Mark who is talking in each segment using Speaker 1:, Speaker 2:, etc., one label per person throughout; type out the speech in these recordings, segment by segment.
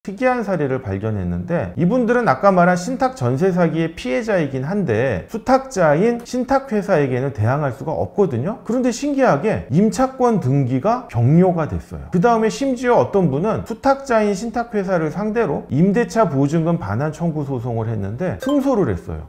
Speaker 1: 특이한 사례를 발견했는데, 이분들은 아까 말한 신탁 전세 사기의 피해자이긴 한데 수탁자인 신탁회사에게는 대항할 수가 없거든요. 그런데 신기하게 임차권 등기가 경료가 됐어요. 그 다음에 심지어 어떤 분은 수탁자인 신탁회사를 상대로 임대차 보증금 반환 청구 소송을 했는데 승소를 했어요.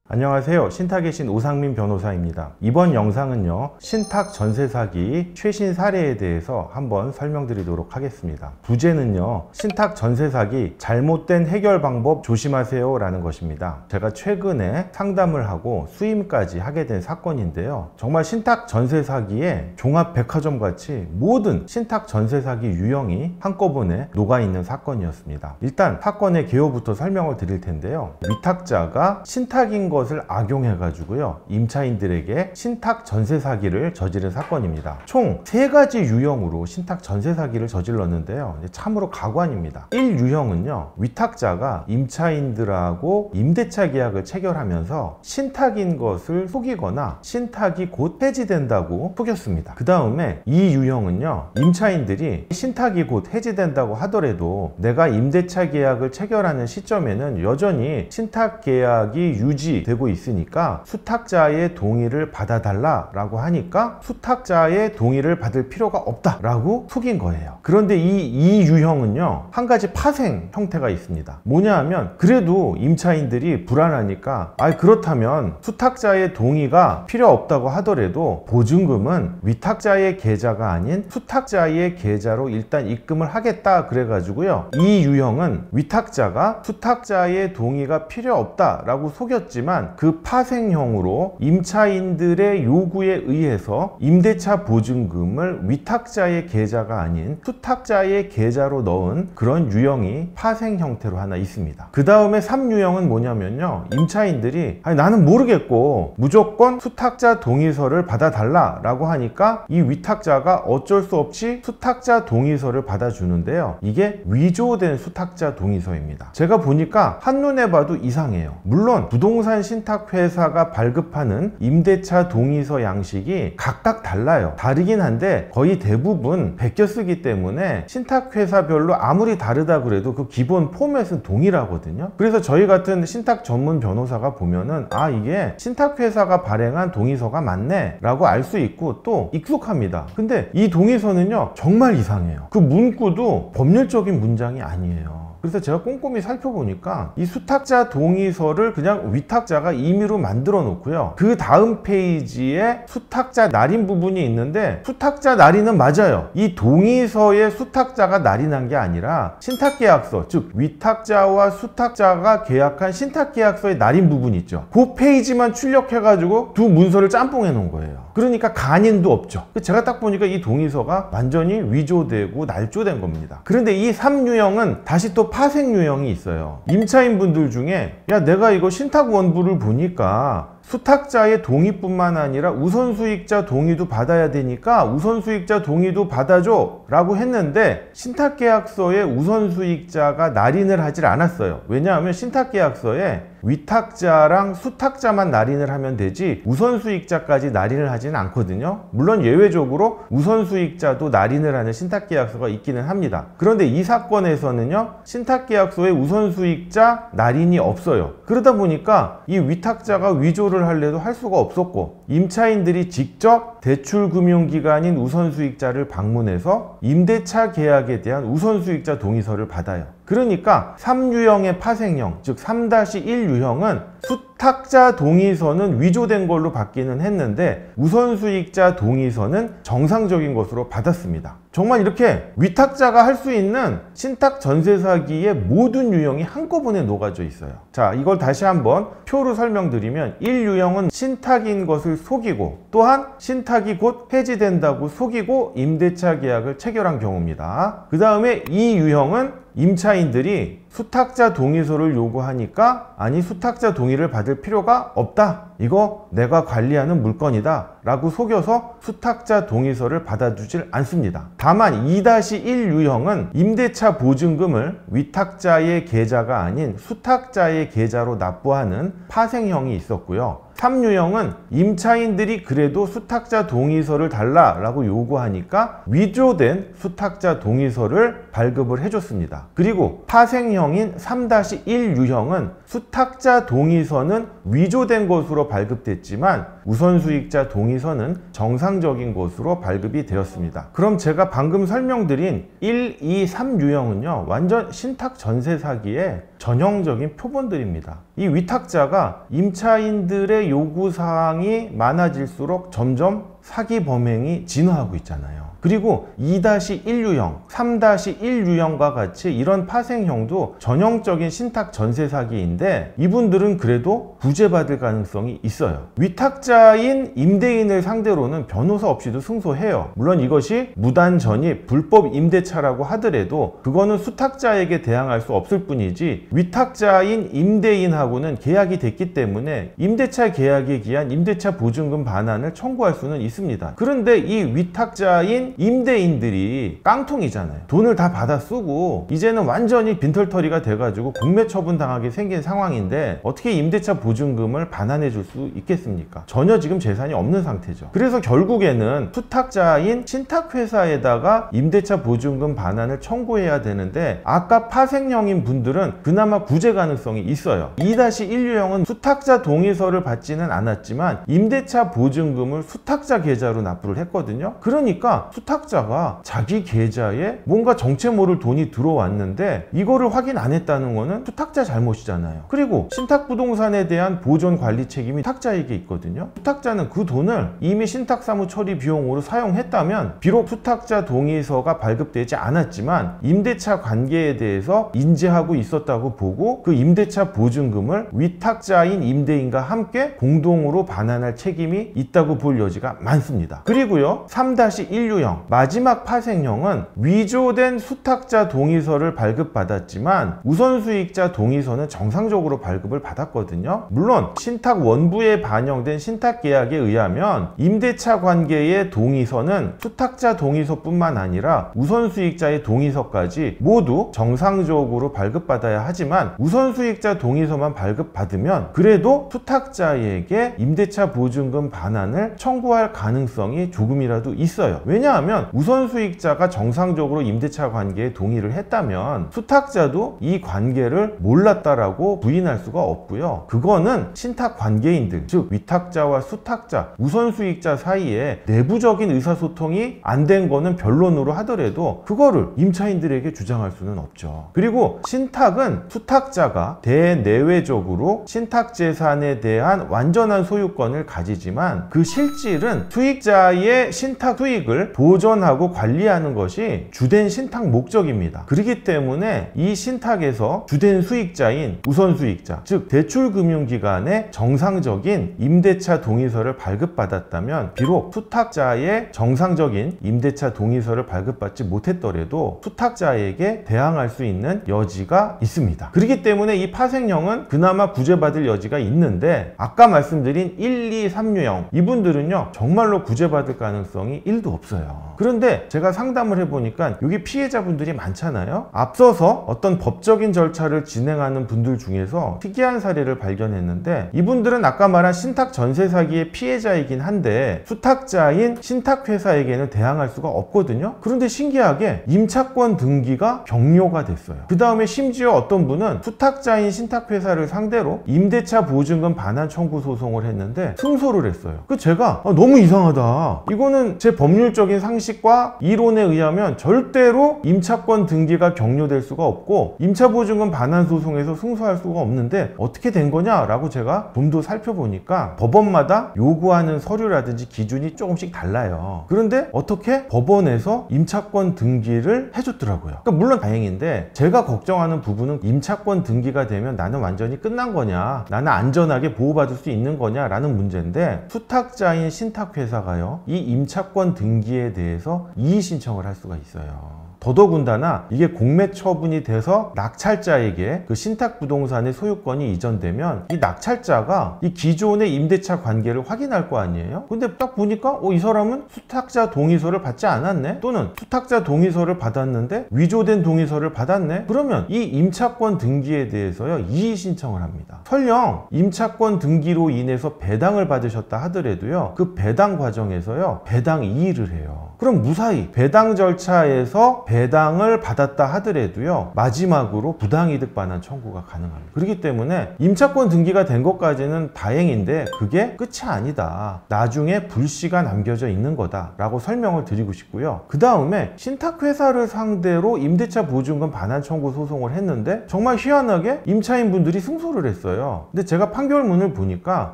Speaker 1: 안녕하세요. 신탁의 신 오상민 변호사입니다. 이번 영상은요, 신탁 전세 사기 최신 사례에 대해서 한번 설명드리도록 하겠습니다. 부제는요, 신탁 전세 사기 잘못된 해결 방법 조심하세요 라는 것입니다. 제가 최근에 상담을 하고 수임까지 하게 된 사건인데요, 정말 신탁 전세 사기에 종합 백화점 같이 모든 신탁 전세 사기 유형이 한꺼번에 녹아있는 사건이었습니다. 일단 사건의 개요부터 설명을 드릴 텐데요, 위탁자가 신탁인 것을 악용해 가지고요, 임차인들에게 신탁 전세 사기를 저지른 사건입니다. 총 3가지 유형으로 신탁 전세 사기를 저질렀는데요, 참으로 가관입니다. 1유형은요, 위탁자가 임차인들하고 임대차 계약을 체결하면서 신탁인 것을 속이거나 신탁이 곧 해지된다고 속였습니다. 그 다음에 2유형은요, 임차인들이 신탁이 곧 해지된다고 하더라도 내가 임대차 계약을 체결하는 시점에는 여전히 신탁 계약이 유지되고 있으니까 수탁자의 동의를 받아달라 라고 하니까 수탁자의 동의를 받을 필요가 없다 라고 속인 거예요. 그런데 이 유형은요, 한 가지 파생 형태가 있습니다. 뭐냐 하면, 그래도 임차인들이 불안하니까 그렇다면 수탁자의 동의가 필요 없다고 하더라도 보증금은 위탁자의 계좌가 아닌 수탁자의 계좌로 일단 입금을 하겠다 그래가지고요, 이 유형은 위탁자가 수탁자의 동의가 필요 없다 라고 속였지만 그 파생형으로 임차인들의 요구에 의해서 임대차 보증금을 위탁자의 계좌가 아닌 수탁자의 계좌로 넣은 그런 유형이 파생 형태로 하나 있습니다. 그 다음에 3유형은 뭐냐면요, 임차인들이 나는 모르겠고 무조건 수탁자 동의서를 받아달라 라고 하니까 이 위탁자가 어쩔 수 없이 수탁자 동의서를 받아주는데요, 이게 위조된 수탁자 동의서입니다. 제가 보니까 한눈에 봐도 이상해요. 물론 부동산 신탁회사가 발급하는 임대차 동의서 양식이 각각 달라요. 다르긴 한데 거의 대부분 베껴 쓰기 때문에 신탁회사별로 아무리 다르다 그래도 그 기본 포맷은 동일하거든요. 그래서 저희 같은 신탁 전문 변호사가 보면은 이게 신탁회사가 발행한 동의서가 맞네 라고 알 수 있고 또 익숙합니다. 근데 이 동의서는요, 정말 이상해요. 그 문구도 법률적인 문장이 아니에요. 그래서 제가 꼼꼼히 살펴보니까 이 수탁자 동의서를 그냥 위탁자가 임의로 만들어 놓고요, 그 다음 페이지에 수탁자 날인 부분이 있는데 수탁자 날인은 맞아요. 이 동의서에 수탁자가 날인한 게 아니라 신탁계약서, 즉 위탁자와 수탁자가 계약한 신탁계약서의 날인 부분 있죠, 그 페이지만 출력해 가지고 두 문서를 짬뽕해 놓은 거예요. 그러니까 간인도 없죠. 제가 딱 보니까 이 동의서가 완전히 위조되고 날조된 겁니다. 그런데 이 3유형은 다시 또 파생 유형이 있어요. 임차인분들 중에 내가 이거 신탁 원부를 보니까 수탁자의 동의뿐만 아니라 우선수익자 동의도 받아야 되니까 우선수익자 동의도 받아줘 라고 했는데 신탁계약서에 우선수익자가 날인을 하질 않았어요. 왜냐하면 신탁계약서에 위탁자랑 수탁자만 날인을 하면 되지 우선수익자까지 날인을 하지는 않거든요. 물론 예외적으로 우선수익자도 날인을 하는 신탁계약서가 있기는 합니다. 그런데 이 사건에서는요, 신탁계약서에 우선수익자 날인이 없어요. 그러다 보니까 이 위탁자가 위조를 할래도 할 수가 없었고, 임차인들이 직접 대출금융기관인 우선수익자를 방문해서 임대차 계약에 대한 우선수익자 동의서를 받아요. 그러니까 3유형의 파생형, 즉 3-1 유형은 수탁자 동의서는 위조된 걸로 받기는 했는데 우선수익자 동의서는 정상적인 것으로 받았습니다. 정말 이렇게 위탁자가 할 수 있는 신탁 전세 사기의 모든 유형이 한꺼번에 녹아져 있어요. 자, 이걸 다시 한번 표로 설명드리면, 1유형은 신탁인 것을 속이고 또한 신탁이 곧 해지된다고 속이고 임대차 계약을 체결한 경우입니다. 그 다음에 2유형은 임차인들이 수탁자 동의서를 요구하니까 수탁자 동의를 받을 필요가 없다, 이거 내가 관리하는 물건이다 라고 속여서 수탁자 동의서를 받아주질 않습니다. 다만 2-1 유형은 임대차 보증금을 위탁자의 계좌가 아닌 수탁자의 계좌로 납부하는 파생형이 있었고요, 3유형은 임차인들이 그래도 수탁자 동의서를 달라라고 요구하니까 위조된 수탁자 동의서를 발급을 해줬습니다. 그리고 파생형인 3-1유형은 수탁자 동의서는 위조된 것으로 발급됐지만 우선수익자 동의서는 정상적인 것으로 발급이 되었습니다. 그럼 제가 방금 설명드린 1, 2, 3유형은요 완전 신탁 전세 사기의 전형적인 표본들입니다. 이 위탁자가 임차인들의 요구사항이 많아질수록 점점 사기 범행이 진화하고 있잖아요. 그리고 2-1유형, 3-1유형과 같이 이런 파생형도 전형적인 신탁 전세 사기인데 이분들은 그래도 구제받을 가능성이 있어요. 위탁자인 임대인을 상대로는 변호사 없이도 승소해요. 물론 이것이 무단 전입, 불법 임대차라고 하더라도 그거는 수탁자에게 대항할 수 없을 뿐이지 위탁자인 임대인하고는 계약이 됐기 때문에 임대차 계약에 기한 임대차 보증금 반환을 청구할 수는 있습니다. 그런데 이 위탁자인 임대인들이 깡통이잖아요. 돈을 다 받아 쓰고 이제는 완전히 빈털터리가 돼가지고 공매 처분 당하게 생긴 상황인데 어떻게 임대차 보증금을 반환해 줄 수 있겠습니까? 전혀 지금 재산이 없는 상태죠. 그래서 결국에는 수탁자인 신탁회사에다가 임대차 보증금 반환을 청구해야 되는데 아까 파생형인 분들은 그나마 구제 가능성이 있어요. 2-1유형은 수탁자 동의서를 받지는 않았지만 임대차 보증금을 수탁자 계좌로 납부를 했거든요. 그러니까 수탁자가 자기 계좌에 뭔가 정체 모를 돈이 들어왔는데 이거를 확인 안 했다는 거는 수탁자 잘못이잖아요. 그리고 신탁부동산에 대한 보존 관리 책임이 수탁자에게 있거든요. 수탁자는 그 돈을 이미 신탁사무 처리 비용으로 사용했다면 비록 수탁자 동의서가 발급되지 않았지만 임대차 관계에 대해서 인지하고 있었다고 보고 그 임대차 보증금을 위탁자인 임대인과 함께 공동으로 반환할 책임이 있다고 볼 여지가 많습니다. 그리고요 3-1유형 마지막 파생형은 위조된 수탁자 동의서를 발급받았지만 우선수익자 동의서는 정상적으로 발급을 받았거든요. 물론 신탁 원부에 반영된 신탁계약에 의하면 임대차 관계의 동의서는 수탁자 동의서뿐만 아니라 우선수익자의 동의서까지 모두 정상적으로 발급받아야 하지만 우선수익자 동의서만 발급받으면 그래도 수탁자에게 임대차 보증금 반환을 청구할 가능성이 조금이라도 있어요. 왜냐하면 우선수익자가 정상적으로 임대차 관계에 동의를 했다면 수탁자도 이 관계를 몰랐다라고 부인할 수가 없고요. 그거는 신탁 관계인들, 즉 위탁자와 수탁자, 우선수익자 사이에 내부적인 의사소통이 안 된 거는 변론으로 하더라도 그거를 임차인들에게 주장할 수는 없죠. 그리고 신탁은 수탁자가 대내외적으로 신탁재산에 대한 완전한 소유권을 가지지만 그 실질은 수익자의 신탁 수익을 보존하고 관리하는 것이 주된 신탁 목적입니다. 그렇기 때문에 이 신탁에서 주된 수익자인 우선수익자, 즉 대출금융기관의 정상적인 임대차 동의서를 발급받았다면 비록 수탁자의 정상적인 임대차 동의서를 발급받지 못했더라도 수탁자에게 대항할 수 있는 여지가 있습니다. 그렇기 때문에 이 파생형은 그나마 구제받을 여지가 있는데 아까 말씀드린 1, 2, 3유형 이분들은요 정말로 구제받을 가능성이 1도 없어요. 그런데 제가 상담을 해보니까 여기 피해자분들이 많잖아요. 앞서서 어떤 법적인 절차를 진행하는 분들 중에서 특이한 사례를 발견했는데 이분들은 아까 말한 신탁 전세 사기의 피해자이긴 한데 수탁자인 신탁회사에게는 대항할 수가 없거든요. 그런데 신기하게 임차권 등기가 경료가 됐어요. 그 다음에 심지어 어떤 분은 수탁자인 신탁회사를 상대로 임대차 보증금 반환 청구 소송을 했는데 승소를 했어요. 제가 너무 이상하다. 이거는 제 법률적인 상식과 이론에 의하면 절대로 임차권 등기가 경료될 수가 없고 임차보증금 반환 소송에서 승소할 수가 없는데 어떻게 된 거냐라고 제가 좀 더 살펴보니까 법원마다 요구하는 서류라든지 기준이 조금씩 달라요. 그런데 어떻게 법원에서 임차권 등기를 해줬더라고요. 그러니까 물론 다행인데 제가 걱정하는 부분은 임차권 등기가 되면 나는 완전히 끝난 거냐, 나는 안전하게 보호받을 수 있는 거냐 라는 문제인데 수탁자인 신탁회사가요 이 임차권 등기에 대해서 이의 신청을 할 수가 있어요. 더더군다나 이게 공매 처분이 돼서 낙찰자에게 그 신탁부동산의 소유권이 이전되면 이 낙찰자가 이 기존의 임대차 관계를 확인할 거 아니에요? 근데 딱 보니까 이 사람은 수탁자 동의서를 받지 않았네? 또는 수탁자 동의서를 받았는데 위조된 동의서를 받았네? 그러면 이 임차권 등기에 대해서요 이의 신청을 합니다. 설령 임차권 등기로 인해서 배당을 받으셨다 하더라도요 그 배당 과정에서요 배당 이의를 해요. 그럼 무사히 배당 절차에서 배당을 받았다 하더라도요 마지막으로 부당이득 반환 청구가 가능합니다. 그렇기 때문에 임차권 등기가 된 것까지는 다행인데 그게 끝이 아니다. 나중에 불씨가 남겨져 있는 거다 라고 설명을 드리고 싶고요. 그 다음에 신탁회사를 상대로 임대차 보증금 반환 청구 소송을 했는데 정말 희한하게 임차인 분들이 승소를 했어요. 근데 제가 판결문을 보니까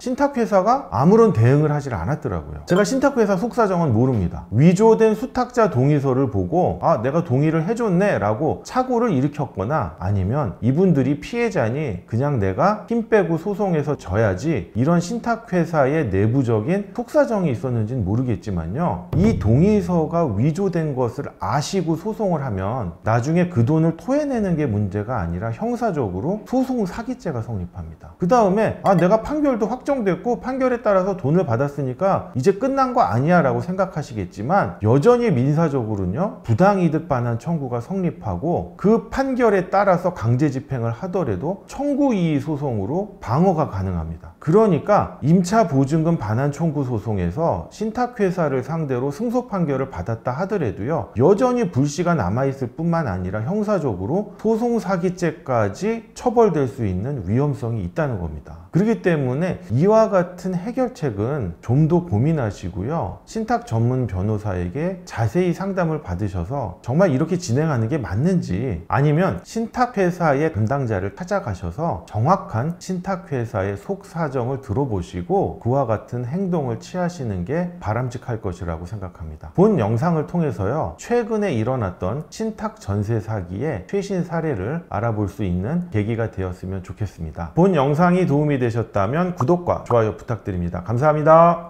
Speaker 1: 신탁회사가 아무런 대응을 하질 않았더라고요. 제가 신탁회사 속사정은 모릅니다. 위조된 수탁자 동의서를 보고 내가 동의를 해줬네 라고 착오를 일으켰거나 아니면 이분들이 피해자니 그냥 내가 힘 빼고 소송에서 져야지 이런 신탁회사의 내부적인 속사정이 있었는지는 모르겠지만요 이 동의서가 위조된 것을 아시고 소송을 하면 나중에 그 돈을 토해내는 게 문제가 아니라 형사적으로 소송 사기죄가 성립합니다. 그 다음에 내가 판결도 확정됐고 판결에 따라서 돈을 받았으니까 이제 끝난 거 아니야 라고 생각하시겠지만 여전히 민사적으로는요 부당이득 반환 청구가 성립하고 그 판결에 따라서 강제 집행을 하더라도 청구이의 소송으로 방어가 가능합니다. 그러니까 임차 보증금 반환 청구 소송에서 신탁회사를 상대로 승소 판결을 받았다 하더라도요 여전히 불씨가 남아있을 뿐만 아니라 형사적으로 소송 사기죄까지 처벌될 수 있는 위험성이 있다는 겁니다. 그렇기 때문에 이와 같은 해결책은 좀 더 고민하시고요 신탁 전문 변호사에게 자세히 상담을 받으셔서 정말 이렇게 진행하는 게 맞는지 아니면 신탁회사의 담당자를 찾아가셔서 정확한 신탁회사의 속사정을 들어보시고 그와 같은 행동을 취하시는 게 바람직할 것이라고 생각합니다. 본 영상을 통해서요 최근에 일어났던 신탁 전세 사기의 최신 사례를 알아볼 수 있는 계기가 되었으면 좋겠습니다. 본 영상이 도움이 되셨다면 구독과 좋아요 부탁드립니다. 감사합니다.